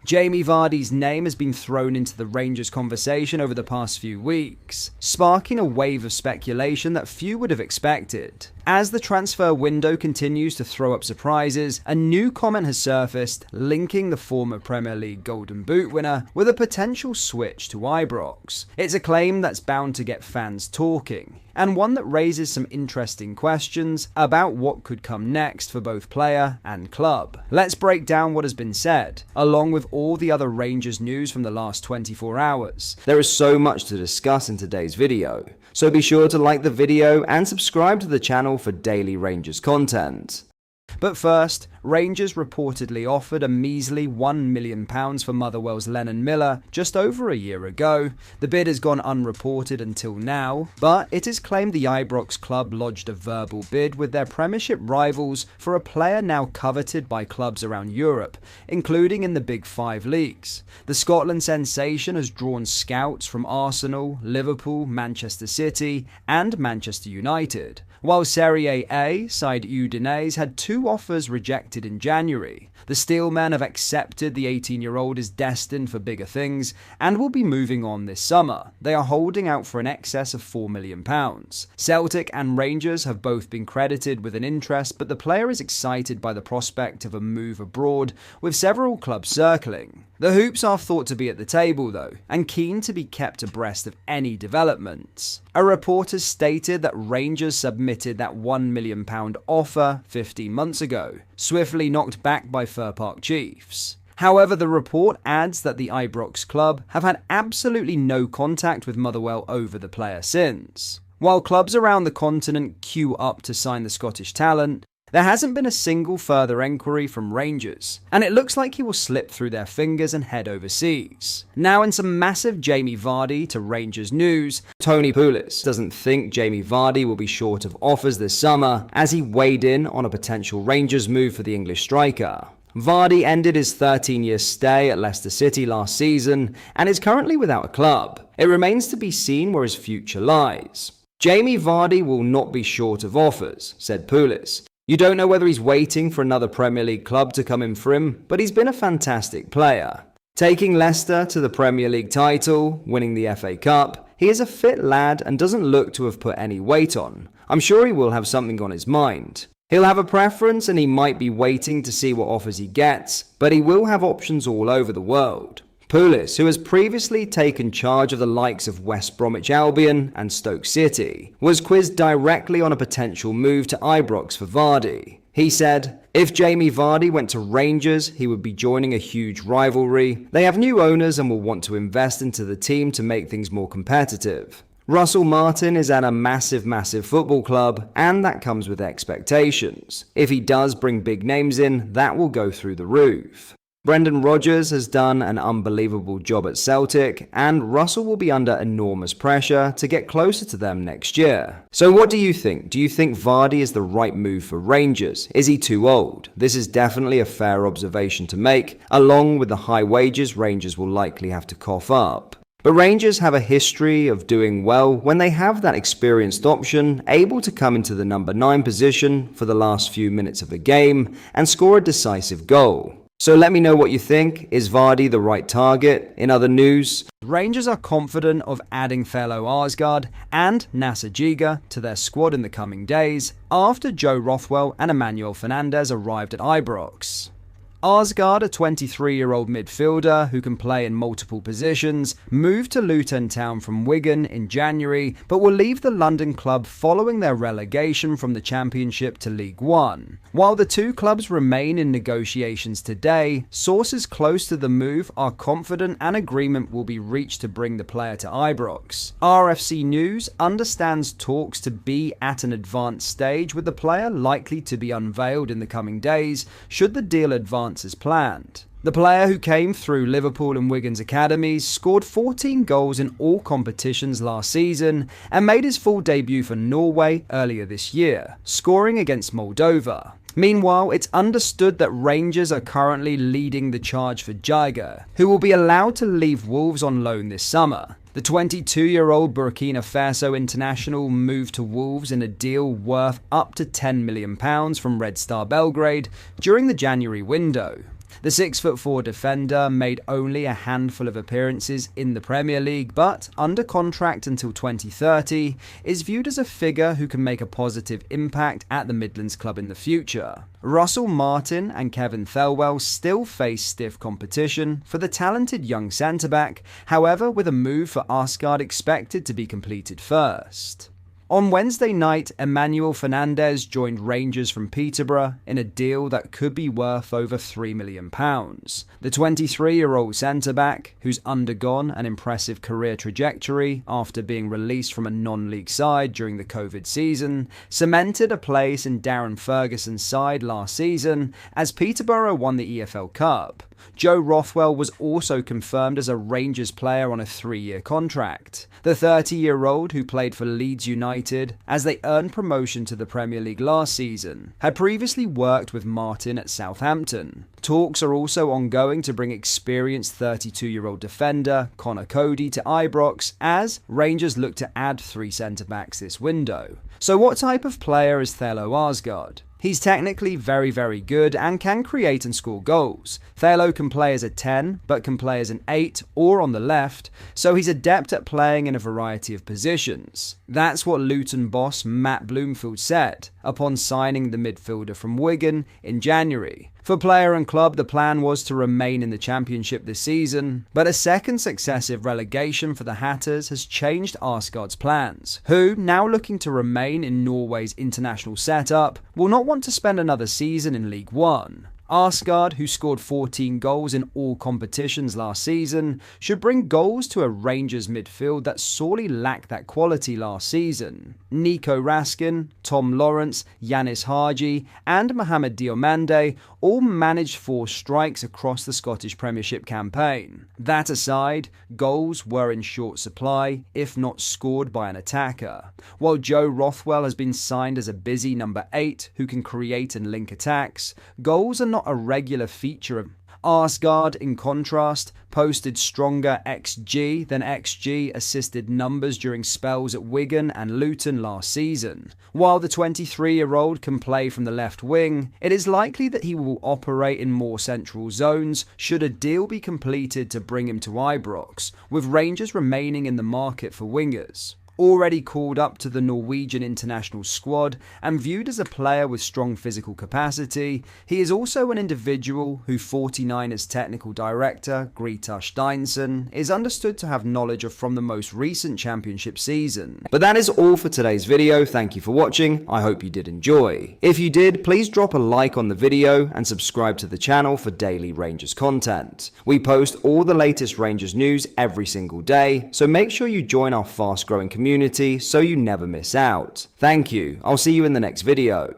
Jamie Vardy's name has been thrown into the Rangers conversation over the past few weeks, sparking a wave of speculation that few would have expected. As the transfer window continues to throw up surprises, a new comment has surfaced linking the former Premier League Golden Boot winner with a potential switch to Ibrox. It's a claim that's bound to get fans talking, and one that raises some interesting questions about what could come next for both player and club. Let's break down what has been said, along with all the other Rangers news from the last 24 hours. There is so much to discuss in today's video, so be sure to like the video and subscribe to the channel for daily Rangers content. But first, Rangers reportedly offered a measly £1 million for Motherwell's Lennon Miller just over a year ago. The bid has gone unreported until now, but it is claimed the Ibrox club lodged a verbal bid with their Premiership rivals for a player now coveted by clubs around Europe, including in the Big Five leagues. The Scotland sensation has drawn scouts from Arsenal, Liverpool, Manchester City and Manchester United, while Serie A side Udinese had 2 offers rejected in January. The Steelmen have accepted the 18-year-old is destined for bigger things and will be moving on this summer. They are holding out for an excess of £4 million. Celtic and Rangers have both been credited with an interest, but the player is excited by the prospect of a move abroad, with several clubs circling. The Hoops are thought to be at the table though, and keen to be kept abreast of any developments. A report has stated that Rangers submitted that £1 million offer 15 months ago, swiftly knocked back by Fir Park Chiefs. However, the report adds that the Ibrox club have had absolutely no contact with Motherwell over the player since. While clubs around the continent queue up to sign the Scottish talent, there hasn't been a single further enquiry from Rangers, and it looks like he will slip through their fingers and head overseas. Now, in some massive Jamie Vardy to Rangers news, Tony Pulis doesn't think Jamie Vardy will be short of offers this summer, as he weighed in on a potential Rangers move for the English striker. Vardy ended his 13-year stay at Leicester City last season and is currently without a club. It remains to be seen where his future lies. Jamie Vardy will not be short of offers, said Pulis. You don't know whether he's waiting for another Premier League club to come in for him, but he's been a fantastic player. Taking Leicester to the Premier League title, winning the FA Cup, he is a fit lad and doesn't look to have put any weight on. I'm sure he will have something on his mind. He'll have a preference and he might be waiting to see what offers he gets, but he will have options all over the world. Pulis, who has previously taken charge of the likes of West Bromwich Albion and Stoke City, was quizzed directly on a potential move to Ibrox for Vardy. He said, if Jamie Vardy went to Rangers, he would be joining a huge rivalry. They have new owners and will want to invest into the team to make things more competitive. Russell Martin is at a massive football club, and that comes with expectations. If he does bring big names in, that will go through the roof. Brendan Rodgers has done an unbelievable job at Celtic, and Russell will be under enormous pressure to get closer to them next year. So what do you think? Do you think Vardy is the right move for Rangers? Is he too old? This is definitely a fair observation to make, along with the high wages Rangers will likely have to cough up. But Rangers have a history of doing well when they have that experienced option able to come into the number 9 position for the last few minutes of the game and score a decisive goal. So let me know what you think. Is Vardy the right target? In other news, Rangers are confident of adding Thelo Arsgaard and Nasser Giga to their squad in the coming days after Joe Rothwell and Emmanuel Fernandez arrived at Ibrox. Arsgaard, a 23-year-old midfielder who can play in multiple positions, moved to Luton Town from Wigan in January, but will leave the London club following their relegation from the Championship to League One. While the two clubs remain in negotiations today, sources close to the move are confident an agreement will be reached to bring the player to Ibrox. RFC News understands talks to be at an advanced stage, with the player likely to be unveiled in the coming days should the deal advance as planned. The player, who came through Liverpool and Wigan's academies, scored 14 goals in all competitions last season and made his full debut for Norway earlier this year, scoring against Moldova. Meanwhile, it's understood that Rangers are currently leading the charge for Giga, who will be allowed to leave Wolves on loan this summer. The 22-year-old Burkina Faso international moved to Wolves in a deal worth up to £10 million from Red Star Belgrade during the January window. The 6'4" defender made only a handful of appearances in the Premier League, but under contract until 2030, is viewed as a figure who can make a positive impact at the Midlands club in the future. Russell Martin and Kevin Thelwell still face stiff competition for the talented young centre-back, however, with a move for Arsgaard expected to be completed first. On Wednesday night, Emmanuel Fernandez joined Rangers from Peterborough in a deal that could be worth over £3 million. The 23-year-old centre-back, who's undergone an impressive career trajectory after being released from a non-league side during the COVID season, cemented a place in Darren Ferguson's side last season as Peterborough won the EFL Cup. Joe Rothwell was also confirmed as a Rangers player on a 3-year contract. The 30-year-old, who played for Leeds United as they earned promotion to the Premier League last season, had previously worked with Martin at Southampton. Talks are also ongoing to bring experienced 32-year-old defender Connor Cody to Ibrox as Rangers look to add 3 centre-backs this window. So what type of player is Thelo Arsgaard? He's technically very, very good and can create and score goals. Thelo can play as a 10, but can play as an 8 or on the left, so he's adept at playing in a variety of positions. That's what Luton boss Matt Bloomfield said upon signing the midfielder from Wigan in January. For player and club, the plan was to remain in the Championship this season, but a second successive relegation for the Hatters has changed Arsgaard's plans, who, now looking to remain in Norway's international setup, will not want to spend another season in League One. Arsgaard, who scored 14 goals in all competitions last season, should bring goals to a Rangers midfield that sorely lacked that quality last season. Nico Raskin, Tom Lawrence, Yanis Hadji and Mohamed Diomande all managed 4 strikes across the Scottish Premiership campaign. That aside, goals were in short supply, if not scored by an attacker. While Joe Rothwell has been signed as a busy number 8 who can create and link attacks, goals are not a regular feature of Arsgaard, in contrast, posted stronger XG than XG assisted numbers during spells at Wigan and Luton last season. While the 23-year-old can play from the left wing, it is likely that he will operate in more central zones should a deal be completed to bring him to Ibrox, with Rangers remaining in the market for wingers. Already called up to the Norwegian international squad and viewed as a player with strong physical capacity, he is also an individual who 49ers technical director Greta Steinsen is understood to have knowledge of from the most recent championship season. But that is all for today's video. Thank you for watching. I hope you did enjoy. If you did, please drop a like on the video and subscribe to the channel for daily Rangers content. We post all the latest Rangers news every single day, so make sure you join our fast growing community so you never miss out. Thank you. I'll see you in the next video.